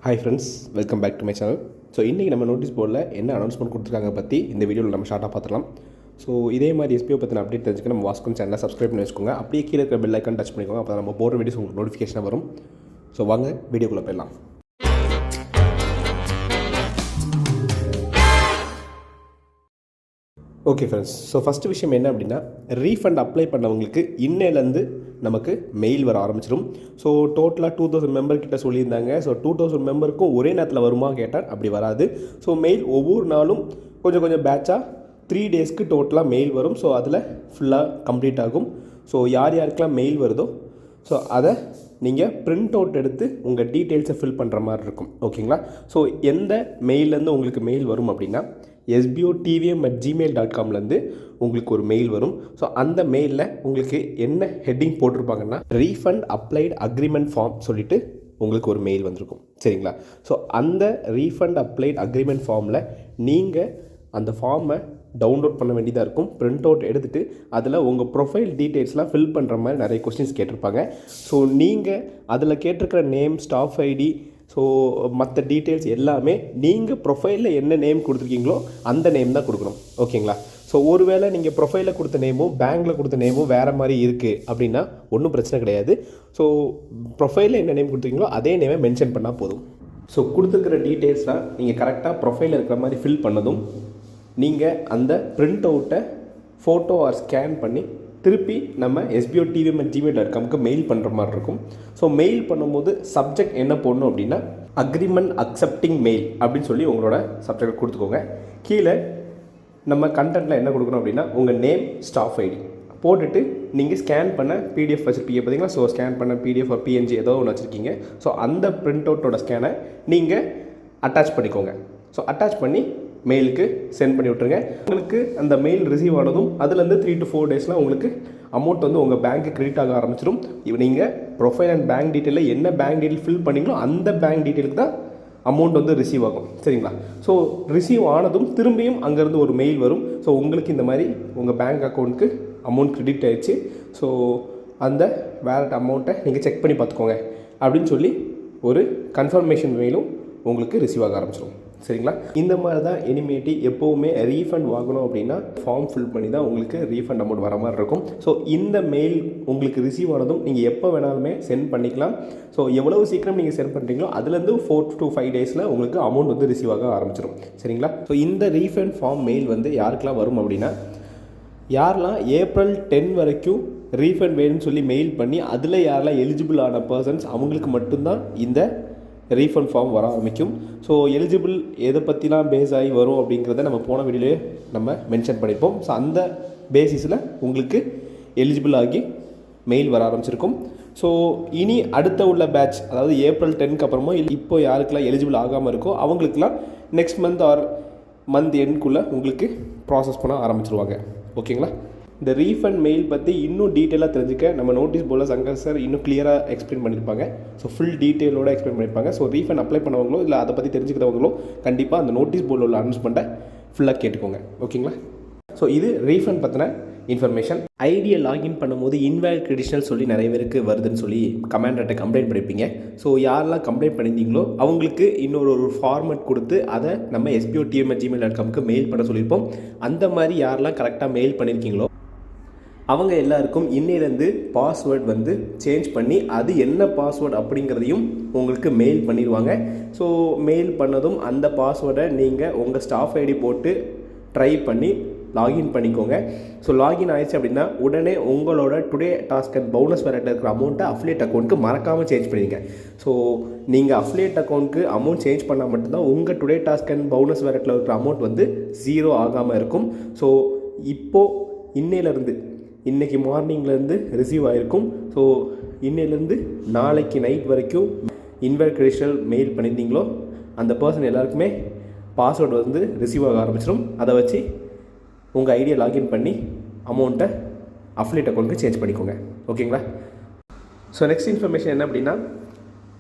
Hi friends, welcome back to my channel. So இன்றைக்கி நம்ம notice போர்டில் என்ன அனௌன்ஸ்மெண்ட் கொடுத்துருக்காங்க பற்றி இந்த வீடியோவில் நம்ம ஷார்ட்டாக பார்த்துக்கலாம். ஸோ இதே மாதிரி எஸ்பிஓ பற்றின அப்டேட் தெரிஞ்சுக்க நம்ம வாஸ்கோன் சேனலை சப்ஸ்கிரைப் பண்ணி வச்சுக்கோங்க. அப்படியே கீழே இருக்கிற பெல் ஐக்கான் டச் பண்ணிக்கோங்க. அப்போ நம்ம போடுற வீடியோஸ் உங்களுக்கு நோட்டிஃபிகேஷனாக வரும். ஸோ வாங்க வீடியோக்குள்ளே போயிடலாம். ஓகே ஃப்ரெண்ட்ஸ், ஸோ ஃபஸ்ட்டு விஷயம் என்ன அப்படின்னா, ரீஃபண்ட் அப்ளை பண்ணவங்களுக்கு இன்னையிலேருந்து நமக்கு மெயில் வர ஆரம்பிச்சிடும். ஸோ டோட்டலாக 2000 மெம்பர்கிட்ட சொல்லியிருந்தாங்க. ஸோ 2000 மெம்பருக்கும் ஒரே நேரத்தில் வருமா கேட்டால் அப்படி வராது. ஸோ மெயில் ஒவ்வொரு நாளும் கொஞ்சம் கொஞ்சம் பேட்சாக 3 டேஸ்க்கு டோட்டலாக மெயில் வரும். ஸோ அதில் ஃபுல்லாக கம்ப்ளீட் ஆகும். ஸோ யார் யாருக்கெல்லாம் மெயில் வருதோ ஸோ அதை நீங்கள் பிரிண்ட் அவுட் எடுத்து உங்கள் டீட்டெயில்ஸை ஃபில் பண்ணுற மாதிரி இருக்கும். ஓகேங்களா? ஸோ எந்த மெயிலேருந்து உங்களுக்கு மெயில் வரும் அப்படின்னா, sbotvm@gmail.comலேருந்து உங்களுக்கு ஒரு மெயில் வரும். ஸோ அந்த மெயிலில் உங்களுக்கு என்ன ஹெட்டிங் போட்டிருப்பாங்கன்னா, ரீஃபண்ட் அப்ளைடு அக்ரிமெண்ட் ஃபார்ம் சொல்லிவிட்டு உங்களுக்கு ஒரு மெயில் வந்திருக்கும். சரிங்களா? ஸோ அந்த ரீஃபண்ட் அப்ளைடு அக்ரிமெண்ட் ஃபார்மில் நீங்கள் அந்த ஃபார்மை டவுன்லோட் பண்ண வேண்டியதாக இருக்கும். பிரிண்ட் அவுட் எடுத்துகிட்டு அதில் உங்கள் ப்ரொஃபைல் டீட்டெயில்ஸ்லாம் ஃபில் பண்ணுற மாதிரி நிறைய கொஸ்டின்ஸ் கேட்டிருப்பாங்க. ஸோ நீங்கள் அதில் கேட்டிருக்கிற நேம், ஸ்டாஃப் ஐடி, ஸோ மற்ற டீட்டெயில்ஸ் எல்லாமே நீங்கள் ப்ரொஃபைலில் என்ன நேம் கொடுத்துருக்கீங்களோ அந்த நேம் தான் கொடுக்கணும். ஓகேங்களா? ஸோ ஒருவேளை நீங்கள் ப்ரொஃபைலில் கொடுத்த நேமும் பேங்க்கில் கொடுத்த நேமும் வேறு மாதிரி இருக்குது அப்படின்னா ஒன்றும் பிரச்சனை கிடையாது. ஸோ ப்ரொஃபைலில் என்ன நேம் கொடுத்துருக்கீங்களோ அதே நேமை மென்ஷன் பண்ணால் போதும். ஸோ கொடுத்துருக்கிற டீட்டெயில்ஸ்லாம் நீங்கள் கரெக்டாக ப்ரொஃபைலில் இருக்கிற மாதிரி ஃபில் பண்ணதும் நீங்கள் அந்த பிரிண்ட் அவுட்டை ஃபோட்டோ ஆர் ஸ்கேன் பண்ணி திருப்பி நம்ம sbotvm@gmail.comக்கு மெயில் பண்ணுற மாதிரி இருக்கும். ஸோ மெயில் பண்ணும்போது சப்ஜெக்ட் என்ன போடணும் அப்படின்னா, அக்ரிமெண்ட் அக்செப்டிங் மெயில் அப்படின்னு சொல்லி உங்களோட சப்ஜெக்ட் கொடுத்துக்கோங்க. கீழே நம்ம கண்டென்ட்டில் என்ன கொடுக்கணும் அப்படின்னா, உங்கள் நேம், ஸ்டாஃப் ஐடி போட்டுட்டு நீங்கள் ஸ்கேன் பண்ண பிடிஎஃப் வச்சுருப்பீங்க பார்த்தீங்களா? ஸோ ஸ்கேன் பண்ண பிடிஎஃப் பிஎன்ஜி ஏதோ ஒன்று வச்சுருக்கீங்க. ஸோ அந்த பிரிண்ட் அவுட்டோட ஸ்கேனை நீங்கள் அட்டாச் பண்ணிக்கோங்க. ஸோ அட்டாச் பண்ணி மெயிலுக்கு சென்ட் பண்ணி விட்ருங்க. உங்களுக்கு அந்த மெயில் ரிசீவ் ஆனதும் அதுலேருந்து 3 to 4 டேஸ்லாம் உங்களுக்கு அமௌண்ட் வந்து உங்கள் பேங்க்கு கிரெடிட் ஆக ஆரம்பிச்சிடும். நீங்கள் ப்ரொஃபைல் அண்ட் பேங்க் டீட்டெயிலில் என்ன பேங்க் டீட்டெயில் ஃபில் பண்ணிங்களோ அந்த பேங்க் டீட்டெயிலுக்கு தான் அமௌண்ட் வந்து ரிசீவ் ஆகும். சரிங்களா? ஸோ ரிசீவ் ஆனதும் திரும்பியும் அங்கேருந்து ஒரு மெயில் வரும். ஸோ உங்களுக்கு இந்த மாதிரி உங்கள் பேங்க் அக்கௌண்ட்டுக்கு அமௌண்ட் கிரெடிட் ஆகிடுச்சு, ஸோ அந்த வேலட் அமௌண்ட்டை நீங்கள் செக் பண்ணி பார்த்துக்கோங்க அப்படின்னு சொல்லி ஒரு கன்ஃபர்மேஷன் மெயிலும் உங்களுக்கு ரிசீவ் ஆக ஆரம்பிச்சிடும். சரிங்களா? இந்த மாதிரி தான் இனிமேட்டு எப்போவுமே ரீஃபண்ட் வாங்கணும் அப்படின்னா ஃபார்ம் ஃபில் பண்ணி தான் உங்களுக்கு ரீஃபண்ட் அமௌண்ட் வர மாதிரி இருக்கும். ஸோ இந்த மெயில் உங்களுக்கு ரிசீவ் ஆனதும் நீங்கள் எப்போ வேணாலுமே சென்ட் பண்ணிக்கலாம். ஸோ எவ்வளவு சீக்கிரம் நீங்கள் சென்ட் பண்ணுறீங்களோ அதுலேருந்து 4 to 5 டேஸில் உங்களுக்கு அமௌண்ட் வந்து ரிசீவ் ஆக ஆரம்பிச்சிடும். சரிங்களா? ஸோ இந்த ரீஃபண்ட் ஃபார்ம் மெயில் வந்து யாருக்கெல்லாம் வரும் அப்படின்னா, யாரெல்லாம் ஏப்ரல் 10 வரைக்கும் ரீஃபண்ட் வேணும்னு சொல்லி மெயில் பண்ணி அதில் யாரெல்லாம் எலிஜிபிள் ஆன பர்சன்ஸ் அவங்களுக்கு மட்டும்தான் இந்த ரீஃபண்ட் ஃபார்ம் வர ஆரம்பிக்கும். ஸோ எலிஜிபிள் எதை பற்றிலாம் பேஸ் ஆகி வரும் அப்படிங்கிறத நம்ம போன வீடியோலேயே நம்ம மென்ஷன் பண்ணியிருப்போம். ஸோ அந்த பேசிஸில் உங்களுக்கு எலிஜிபிள் ஆகி மெயில் வர ஆரம்பிச்சிருக்கும். ஸோ இனி அடுத்த உள்ள பேட்ச், அதாவது ஏப்ரல் 10க்கு அப்புறமோ இப்போ யாருக்கெல்லாம் எலிஜிபிள் ஆகாமல் இருக்கோ அவங்களுக்குலாம் நெக்ஸ்ட் மந்த் ஆர் மந்த் எண்ட்குள்ளே உங்களுக்கு ப்ராசஸ் பண்ண ஆரம்பிச்சிருவாங்க. ஓகேங்களா? இந்த ரீஃபண்ட் மெயில் பற்றி இன்னும் டீட்டெயிலாக தெரிஞ்சுக்க நம்ம நோட்டீஸ் போர்டில் சங்கர் சார் இன்னும் கிளியராக எக்ஸ்பிளைன் பண்ணியிருப்பாங்க. ஸோ ஃபுல் டீட்டெயிலோட எக்ஸ்பிளைன் பண்ணியிருப்பாங்க. ஸோ ரீஃபண்ட் அப்ளை பண்ணவங்களோ இல்லை அதை பற்றி தெரிஞ்சுக்கிறவங்களோ கண்டிப்பாக அந்த நோட்டீஸ் போர்டில் உள்ள அனௌன்ஸ்மெண்ட்டை ஃபுல்லாக கேட்டுக்கோங்க. ஓகேங்களா? ஸோ இது ரீஃபண்ட் பற்றின இன்ஃபர்மேஷன். ஐடியை லாகின் பண்ணும்போது இன்வேலிட் கிரெடென்ஷியல் சொல்லி நிறைய பேருக்கு வருதுன்னு சொல்லி கமாண்டர்கிட்ட கம்ப்ளைண்ட் பண்ணியிருப்பீங்க. ஸோ யாரெல்லாம் கம்ப்ளைண்ட் பண்ணியிருந்தீங்களோ அவங்களுக்கு இன்னொரு ஃபார்மேட் கொடுத்து அதை நம்ம sbotvm@gmail.comக்கு மெயில் பண்ண சொல்லியிருப்போம். அந்த மாதிரி யாரெல்லாம் கரெக்டாக மெயில் பண்ணியிருக்கீங்களோ அவங்க எல்லாருக்கும் இன்னையிலேருந்து பாஸ்வேர்ட் வந்து சேஞ்ச் பண்ணி அது என்ன பாஸ்வேர்டு அப்படிங்கிறதையும் உங்களுக்கு மெயில் பண்ணிடுவாங்க. ஸோ மெயில் பண்ணதும் அந்த பாஸ்வேர்டை நீங்கள் உங்கள் ஸ்டாஃப் ஐடி போட்டு ட்ரை பண்ணி லாகின் பண்ணிக்கோங்க. ஸோ லாகின் ஆயிடுச்சு அப்படின்னா உடனே உங்களோட டுடே டாஸ்க் அண்ட் போனஸ் வேலட்டில் இருக்கிற அமௌண்ட்டை அஃபிலியேட் அக்கௌண்ட்டுக்கு மறக்காமல் சேஞ்ச் பண்ணிடுங்க. ஸோ நீங்கள் அஃபிலியேட் அக்கௌண்ட்டுக்கு அமௌண்ட் சேஞ்ச் பண்ணால் மட்டும்தான் உங்கள் டுடே டாஸ்க் அண்ட் போனஸ் வேலட்டில் இருக்கிற அமௌண்ட் வந்து 0 ஆகாமல் இருக்கும். ஸோ இப்போது இன்னையிலேருந்து இன்றைக்கி மார்னிங்லேருந்து ரிசீவ் ஆகிருக்கும். ஸோ இன்னையிலேருந்து நாளைக்கு நைட் வரைக்கும் இன்வேலிட் கிரெடென்ஷியல் மெயில் பண்ணியிருந்தீங்களோ அந்த பர்சன் எல்லாருக்குமே பாஸ்வேர்டு வந்து ரிசீவ் ஆக ஆரம்பிச்சிடும். அதை வச்சு உங்கள் ஐடியை லாகின் பண்ணி அமௌண்ட்டை அஃபிலியேட் அக்கௌண்ட்டுக்கு சேஞ்ச் பண்ணிக்கோங்க. ஓகேங்களா? ஸோ நெக்ஸ்ட் இன்ஃபர்மேஷன் என்ன அப்படின்னா,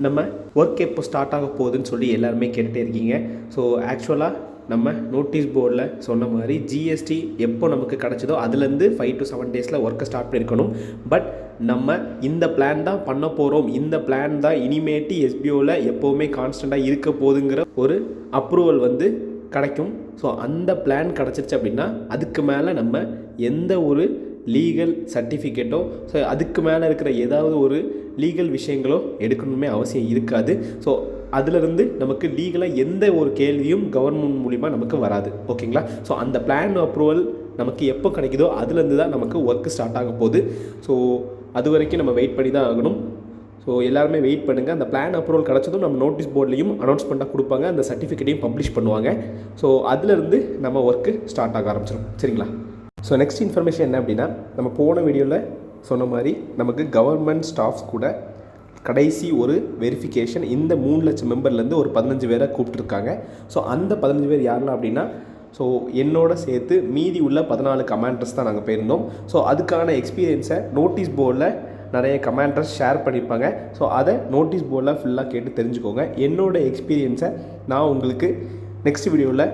நம்ம ஒர்க் எப்போ ஸ்டார்ட் ஆக போகுதுன்னு சொல்லி எல்லாருமே கேட்டுகிட்டே இருக்கீங்க. ஸோ ஆக்சுவலாக நம்ம நோட்டீஸ் போர்டில் சொன்ன மாதிரி ஜிஎஸ்டி எப்போ நமக்கு கிடச்சதோ அதுலேருந்து 5 to 7 டேஸில் ஒர்க்கை ஸ்டார்ட் பண்ணியிருக்கணும். பட் நம்ம இந்த பிளான் தான் பண்ண போகிறோம், இந்த பிளான் தான் இனிமேட்டு எஸ்பிஓவில் எப்போவுமே கான்ஸ்டண்ட்டாக இருக்க போகுதுங்கிற ஒரு அப்ரூவல் வந்து கிடைக்கும். ஸோ அந்த பிளான் கிடச்சிருச்சு அப்படின்னா அதுக்கு மேலே நம்ம எந்த ஒரு லீகல் சர்டிஃபிகேட்டோ ஸோ அதுக்கு மேலே இருக்கிற ஏதாவது ஒரு லீகல் விஷயங்களோ எடுக்கணுமே அவசியம் இருக்காது. ஸோ அதிலிருந்து நமக்கு லீகலாக எந்த ஒரு கேள்வியும் கவர்மெண்ட் மூலிமா நமக்கு வராது. ஓகேங்களா? ஸோ அந்த பிளான் அப்ரூவல் நமக்கு எப்போ கிடைக்குதோ அதுலேருந்து தான் நமக்கு ஒர்க்கு ஸ்டார்ட் ஆக போகுது. ஸோ அது வரைக்கும் நம்ம வெயிட் பண்ணி தான் ஆகணும். ஸோ எல்லாருமே வெயிட் பண்ணுங்கள். அந்த பிளான் அப்ரூவல் கிடச்சதும் நம்ம நோட்டீஸ் போர்ட்லேயும் அனௌன்ஸ்மெண்ட்டாக கொடுப்பாங்க, அந்த சர்டிஃபிகேட்டையும் பப்ளிஷ் பண்ணுவாங்க. ஸோ அதிலிருந்து நம்ம ஒர்க்கு ஸ்டார்ட் ஆக ஆரம்பிச்சிடும். சரிங்களா? ஸோ நெக்ஸ்ட் இன்ஃபர்மேஷன் என்ன அப்படின்னா, நம்ம போன வீடியோவில் சொன்ன மாதிரி நமக்கு கவர்மெண்ட் ஸ்டாஃப்ஸ் கூட கடைசி ஒரு வெரிஃபிகேஷன் இந்த 3 லட்சம் மெம்பர்லேருந்து ஒரு 15 பேரை கூப்பிட்ருக்காங்க. ஸோ அந்த 15 பேர் யாரெல்லாம் அப்படின்னா, ஸோ என்னோட சேர்த்து மீதி உள்ள 14 கமாண்டர்ஸ் தான் நாங்கள் போயிருந்தோம். ஸோ அதுக்கான எக்ஸ்பீரியன்ஸை நோட்டீஸ் போர்டில் நிறைய கமாண்டர்ஸ் ஷேர் பண்ணியிருப்பாங்க. ஸோ அதை நோட்டீஸ் போர்டில் ஃபுல்லாக கேட்டு தெரிஞ்சுக்கோங்க. என்னோடய எக்ஸ்பீரியன்ஸை நான் உங்களுக்கு நெக்ஸ்ட் வீடியோவில்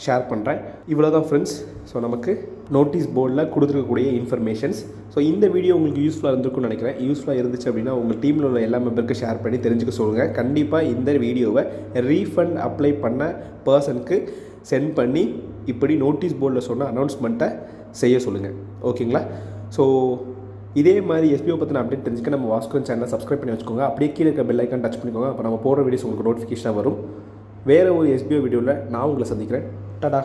ஷேர் பண்ணுறேன். இவ்வளோ தான் ஃப்ரெண்ட்ஸ். ஸோ நமக்கு நோட்டீஸ் போர்டில் கொடுத்துருக்கக்கூடிய இன்ஃபர்மேஷன்ஸ். ஸோ இந்த வீடியோ உங்களுக்கு யூஸ்ஃபுல்லாக இருந்திருக்குன்னு நினைக்கிறேன். யூஸ்ஃபுல்லாக இருந்துச்சு அப்படின்னா உங்கள் டீமில் உள்ள எல்லா மெம்பருக்கு ஷேர் பண்ணி தெரிஞ்சுக்க சொல்லுங்கள். கண்டிப்பாக இந்த வீடியோவை ரீஃபண்ட் அப்ளை பண்ண பர்சனுக்கு சென்ட் பண்ணி இப்படி நோட்டீஸ் போர்டில் சொன்ன அனௌன்ஸ்மெண்ட்டை செய்ய சொல்லுங்கள். ஓகேங்களா? ஸோ இதே மாதிரி எஸ்பிஓ பற்றின அப்டேட் தெரிஞ்சுக்க நம்ம வாஸ்கோன் சேனலை சப்ஸ்கிரைப் பண்ணி வச்சுக்கோங்க. அப்படியே கீழே இருக்க பெல் ஐக்கான் டச் பண்ணிக்கோங்க. அப்போ நம்ம போகிற வீடியோஸ் உங்களுக்கு நோட்டிஃபிகேஷனாக வரும். வேறு ஒரு எஸ்பிஓ வீடியோவில் நான் உங்களை சந்திக்கிறேன். டாடா.